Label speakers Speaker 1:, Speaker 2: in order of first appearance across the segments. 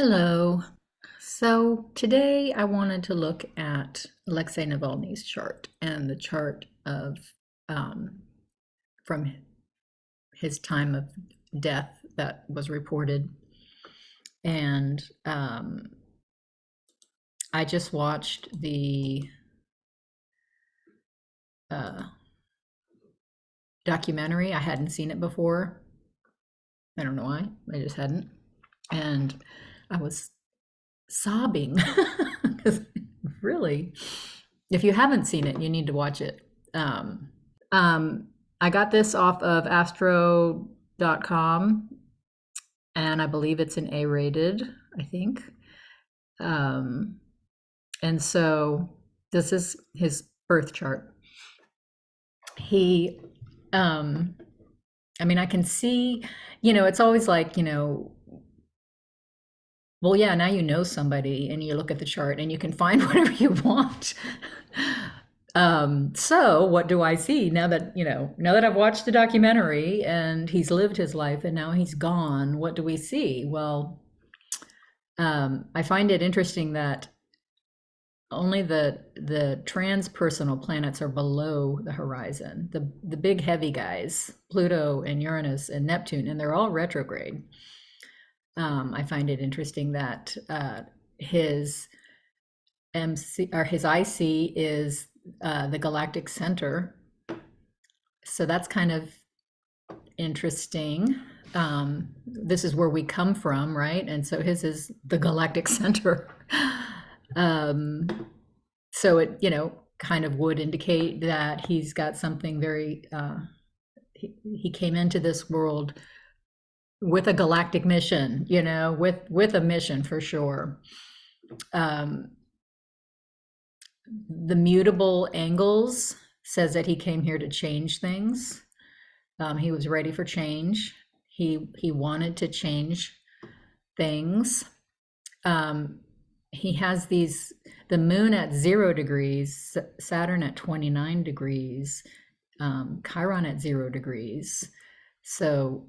Speaker 1: Hello. So today I wanted to look at Alexei Navalny's chart and the chart of um, from his time of death that was reported. And I just watched the uh, documentary. I hadn't seen it before. I don't know why. I just hadn't. And I was sobbing because really, if you haven't seen it, you need to watch it. Um, I got this off of astro.com and I believe it's an A rated, I think. Um, and so this is his birth chart. He, I mean, I can see, it's always like, well, yeah, now you know somebody and you look at the chart and you can find whatever you want. So what do I see now that, now that I've watched the documentary and he's lived his life and now he's gone, what do we see? Well, I find it interesting that only the transpersonal planets are below the horizon. The big heavy guys, Pluto and Uranus and Neptune, and they're all retrograde. I find it interesting that his MC or his IC is the galactic center. So that's kind of interesting. This is where we come from, right? And so his is the galactic center. So it, kind of would indicate that he's got something very, he came into this world with a galactic mission, with a mission for sure. The mutable angles says that he came here to change things. He was ready for change. He wanted to change things. He has the moon at 0 degrees, Saturn at 29 degrees, Chiron at 0 degrees. So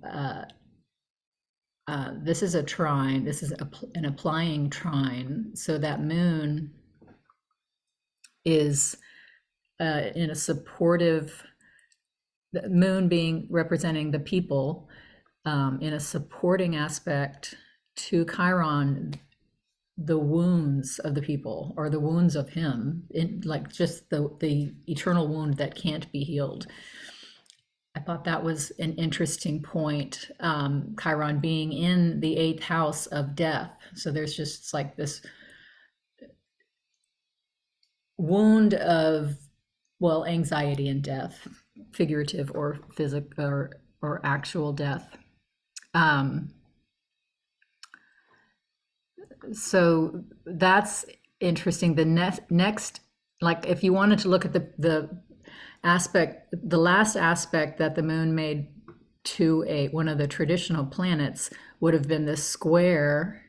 Speaker 1: this is a trine. This is an applying trine. So that moon is in a supportive, the moon being representing the people, in a supporting aspect to Chiron, the wounds of the people or the wounds of him, like just the eternal wound that can't be healed. I thought that was an interesting point. Chiron being in the 8th house of death. So there's just like this wound of, well, anxiety and death, figurative or physical or actual death. So that's interesting. The next, like if you wanted to look at the aspect, the last aspect that the moon made to one of the traditional planets would have been this square,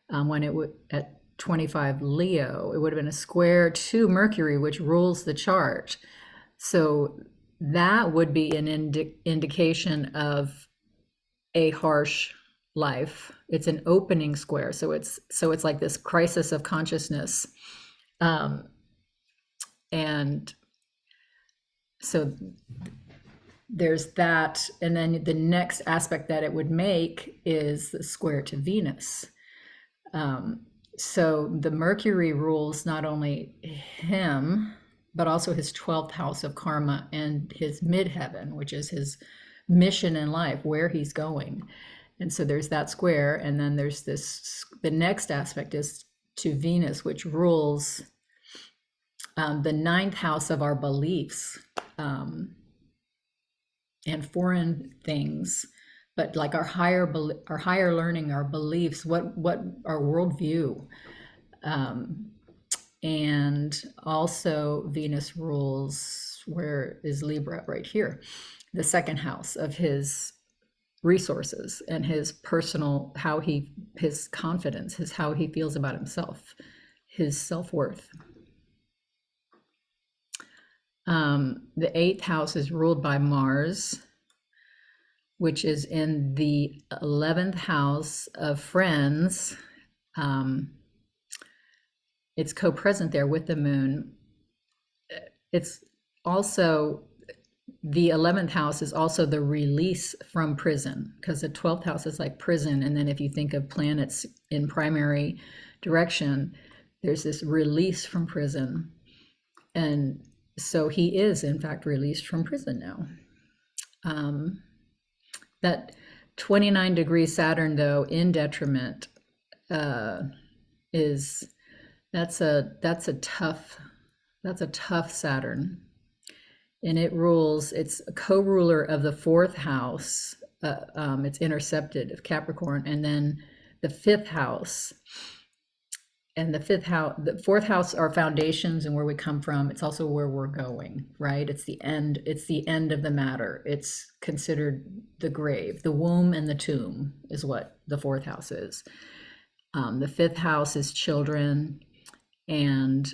Speaker 1: when it would at 25 Leo, it would have been a square to Mercury, which rules the chart. So that would be an indication of a harsh life. It's an opening square, so it's like this crisis of consciousness, and so there's that. And then the next aspect that it would make is the square to Venus. So the Mercury rules not only him, but also his 12th house of karma and his midheaven, which is his mission in life, where he's going. And so there's that square. And then there's the next aspect is to Venus, which rules the 9th house of our beliefs, and foreign things, but like our higher learning, our beliefs, what our worldview. And also Venus rules, where is Libra? Right here, the 2nd house of his resources and his personal, his confidence, how he feels about himself, his self-worth. The 8th house is ruled by Mars, which is in the 11th house of friends, Um, it's co-present there with the moon. It's also the 11th house is also the release from prison, because the 12th house is like prison. And then if you think of planets in primary direction, there's this release from prison. And so he is, in fact, released from prison now. That 29 degree Saturn, though, in detriment, is that's a tough Saturn, and it's a co-ruler of the fourth house. It's intercepted of Capricorn, and then the fifth house. And the fourth house are foundations and where we come from. It's also where we're going, right? It's the end of the matter. It's considered the grave, the womb and the tomb is what the fourth house is. The fifth house is children and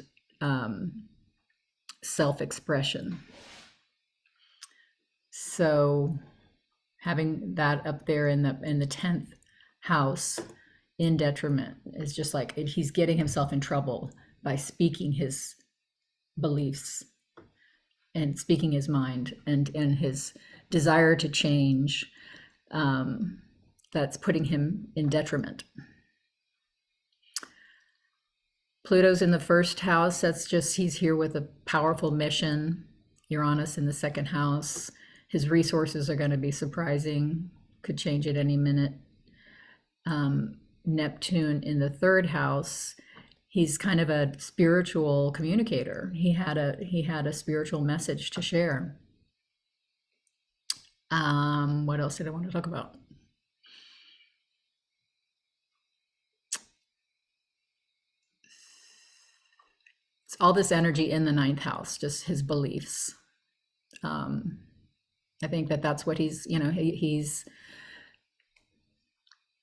Speaker 1: self-expression. So having that up there in the 10th house in detriment is just like he's getting himself in trouble by speaking his beliefs and speaking his mind and his desire to change. That's putting him in detriment. Pluto's in the first house. That's just, he's here with a powerful mission. Uranus in the second house. His resources are going to be surprising, could change at any minute. Neptune in the third house. He's kind of a spiritual communicator. He had a spiritual message to share. What else did I want to talk about? It's all this energy in the ninth house, just his beliefs. I think that's what he's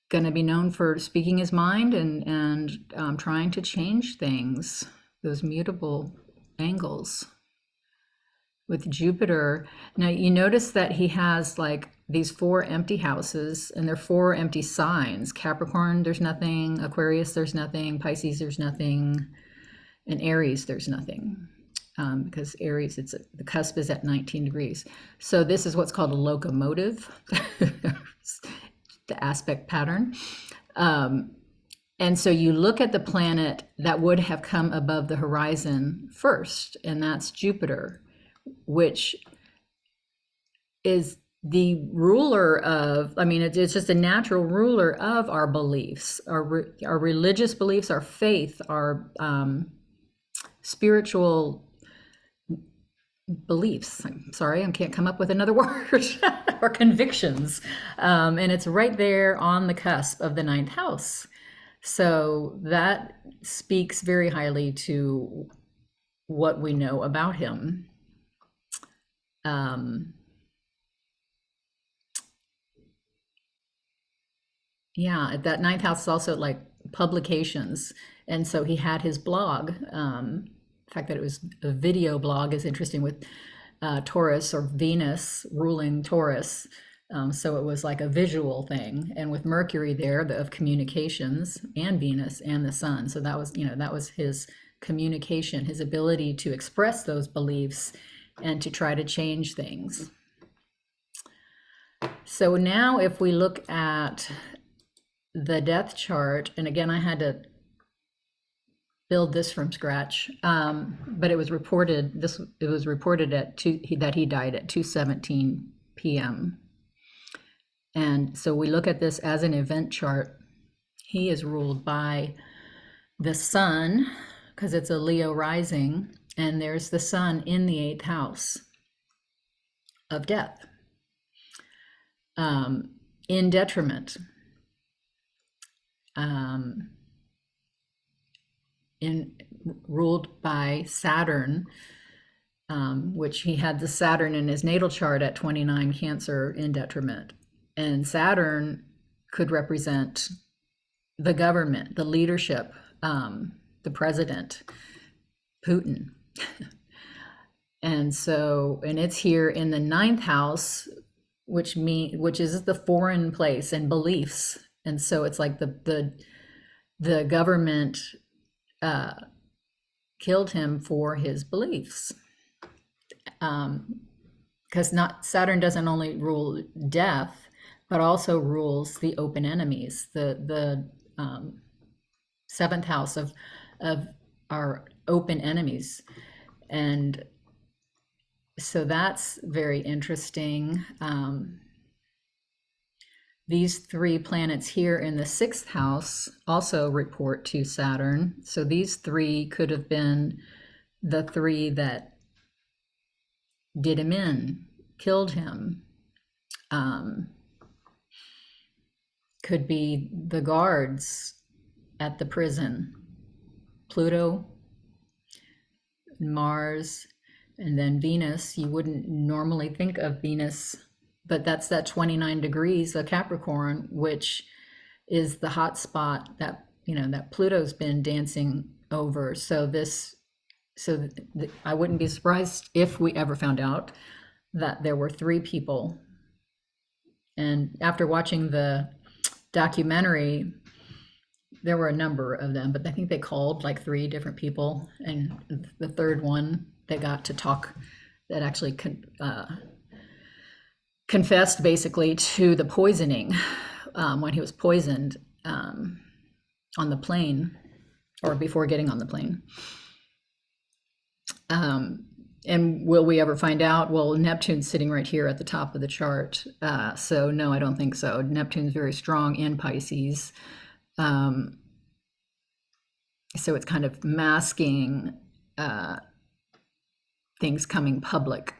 Speaker 1: going to be known for, speaking his mind and trying to change things, those mutable angles. With Jupiter, now you notice that he has like these 4 empty houses, and they're 4 empty signs. Capricorn, there's nothing. Aquarius, there's nothing. Pisces, there's nothing. And Aries, there's nothing. Because Aries, the cusp is at 19 degrees. So this is what's called a locomotive, the aspect pattern. And so you look at the planet that would have come above the horizon first, and that's Jupiter, which is the ruler of, it's just a natural ruler of our beliefs, our religious beliefs, our faith, our spiritual beliefs. I'm sorry, I can't come up with another word. Or convictions. And it's right there on the cusp of the ninth house. So that speaks very highly to what we know about him. Yeah, that ninth house is also like publications. And so he had his blog. The fact that it was a video blog is interesting, with Taurus, or Venus ruling Taurus. So it was like a visual thing. And with Mercury there, of communications, and Venus and the sun. So that was his communication, his ability to express those beliefs and to try to change things. So now if we look at the death chart, and again, I had to build this from scratch, but it was reported that he died at 2:17 p.m. And so we look at this as an event chart. He is ruled by the sun, because it's a Leo rising, and there's the sun in the 8th house of death, in detriment. Ruled by Saturn, which he had the Saturn in his natal chart at 29 Cancer in detriment. And Saturn could represent the government, the leadership, the president, Putin. And it's here in the 9th house, which is the foreign place and beliefs. And so it's like the the government uh, killed him for his beliefs. Because not Saturn doesn't only rule death, but also rules the open enemies, the seventh house of our open enemies, and so that's very interesting. These three planets here in the sixth house also report to Saturn. So these three could have been the three that did him in, killed him. Could be the guards at the prison, Pluto, Mars, and then Venus. You wouldn't normally think of Venus, but that's that 29 degrees of Capricorn, which is the hot spot that, you know, that Pluto's been dancing over. So I wouldn't be surprised if we ever found out that there were three people. And after watching the documentary, there were a number of them, but I think they called like three different people, and the third one they got to talk, that actually confessed basically to the poisoning when he was poisoned on the plane, or before getting on the plane. And will we ever find out? Well, Neptune's sitting right here at the top of the chart. So no, I don't think so. Neptune's very strong in Pisces. So it's kind of masking things coming public.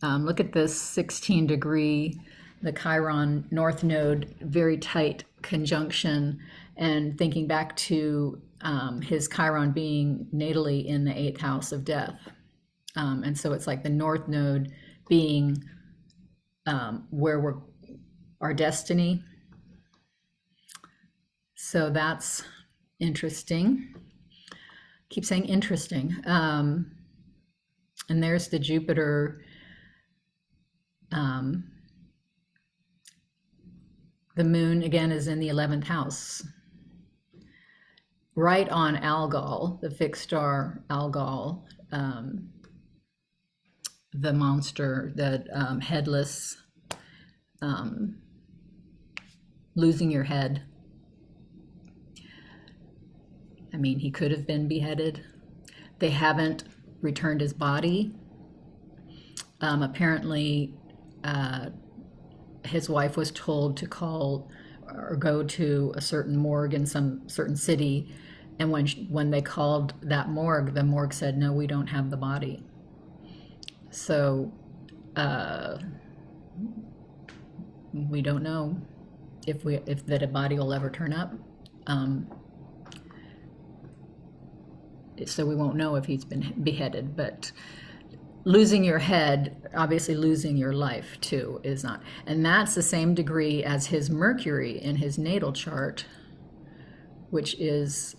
Speaker 1: Look at this 16 degree, the Chiron North Node, very tight conjunction, and thinking back to his Chiron being natally in the eighth house of death. And so it's like the North Node being where we're our destiny. So that's interesting. Keep saying interesting. And there's the Jupiter. The moon again is in the 11th house, right on Algol, the fixed star Algol, the monster, that headless, losing your head. I mean, he could have been beheaded. They haven't returned his body. Apparently, his wife was told to call or go to a certain morgue in some certain city, and when they called that morgue, the morgue said, no, we don't have the body. So we don't know if that a body will ever turn up. So we won't know if he's been beheaded, but losing your head, obviously losing your life too, is not. And that's the same degree as his Mercury in his natal chart, which is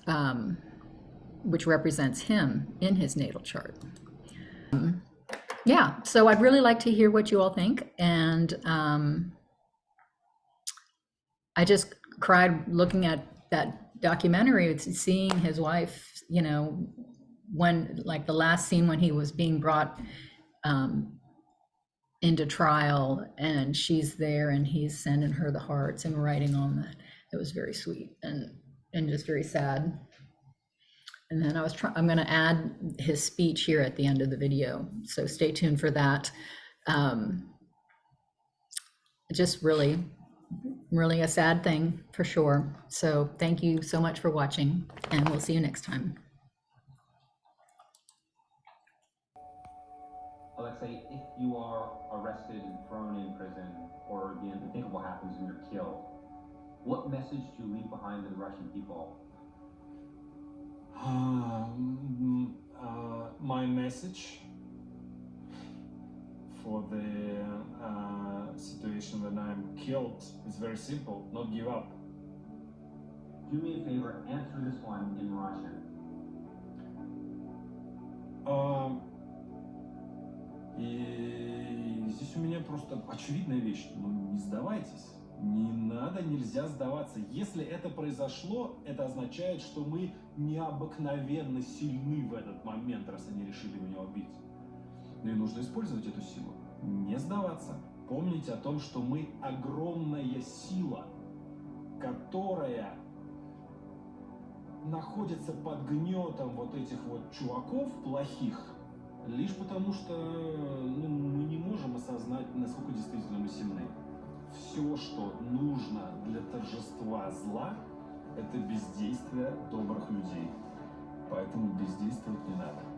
Speaker 1: which represents him in his natal chart. Yeah, so I'd really like to hear what you all think. And I just cried looking at that documentary, seeing his wife, you know, when, like the last scene when he was being brought into trial, and she's there and he's sending her the hearts and writing on that. It was very sweet and just very sad. And then I'm going to add his speech here at the end of the video, so stay tuned for that. Just really a sad thing for sure. So thank you so much for watching, and we'll see you next time.
Speaker 2: Alexei, if you are arrested and thrown in prison, or the unthinkable happens and you're killed, what message do you leave behind to the Russian people?
Speaker 3: My message for the situation when I'm killed is very simple: not give up.
Speaker 2: Do me a favor, answer this one in Russian.
Speaker 3: И здесь у меня просто очевидная вещь: ну не сдавайтесь. Не надо, нельзя сдаваться. Если это произошло, это означает, что мы необыкновенно сильны в этот момент, раз они решили меня убить. Ну и нужно использовать эту силу. Не сдаваться. Помнить о том, что мы огромная сила, которая находится под гнетом вот этих вот чуваков плохих, лишь потому что мы не можем осознать, насколько действительно мы сильны. Все, что нужно для торжества зла, это бездействие добрых людей. Поэтому бездействовать не надо.